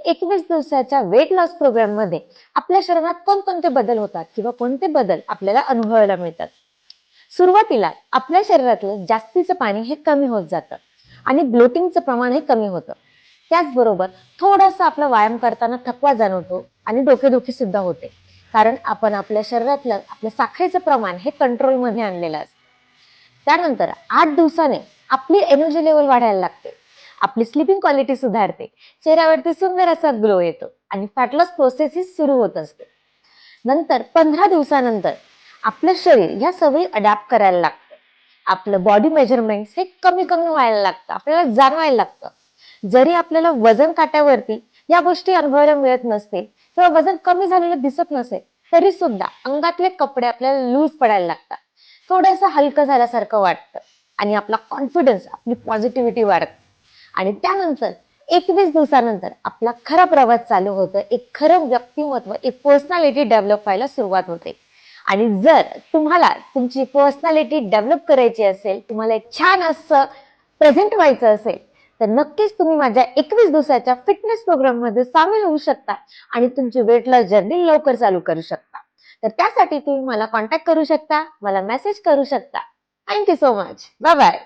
21 दिवसाच्या weight loss programme मध्ये आपल्या शरीरात कोणकोणते बदल होतात किंवा कोणते बदल आपल्याला अनुभवायला मिळतात. सुरुवातीला आपल्या शरीरातलं जास्तीचं पाणी हे कमी होत जातं आणि ब्लोटिंगचं प्रमाण हे कमी होतं. त्याचबरोबर थोडासा आपला व्यायाम करताना थकवा जाणवतो आणि डोकेदुखी सुद्धा होते, कारण आपण आपल्या शरीरातलं आपल्या साखरेचं प्रमाण हे कंट्रोलमध्ये आणलेलं असतं. त्यानंतर 8 दिवसाने आपली एनर्जी लेवल वाढायला लागते, आपली स्लीपिंग क्वालिटी सुधारते, चेहऱ्यावरती सुंदर असा ग्लो येतो आणि फॅट लॉस प्रोसेस ही सुरू होत असते. नंतर 15 दिवसानंतर आपलं शरीर ह्या सवयी अडॅप्ट करायला लागतं. आपलं बॉडी मेजरमेंट हे कमी कमी व्हायला लागतं, आपल्याला जाणवायला लागतं. जरी आपल्याला वजन काट्यावरती या गोष्टी अनुभवायला मिळत नसतील किंवा वजन कमी झालेलं दिसत नसेल, तरी सुद्धा अंगातले कपडे आपल्याला लूज पडायला लागतात, थोडंसं हलकं झाल्यासारखं वाटतं आणि आपला कॉन्फिडन्स, आपली पॉझिटिव्हिटी वाढते. आणि त्यानंतर 21 दिवसानंतर आपला खरा प्रवास चालू होतो. एक खरं व्यक्तिमत्व, एक पर्सनॅलिटी डेव्हलप व्हायला सुरुवात होते. आणि जर तुम्हाला तुमची पर्सनॅलिटी डेव्हलप करायची असेल, तुम्हाला एक छान असं प्रेझेंट व्हायचं असेल, तर नक्कीच तुम्ही माझ्या 21 दिवसाच्या फिटनेस प्रोग्राम मध्ये सामील होऊ शकता आणि तुमची वेट लॉस जर्नी लवकर चालू करू शकता. तर त्यासाठी तुम्ही मला कॉन्टॅक्ट करू शकता, मला मेसेज करू शकता. Thank you so much. Bye bye.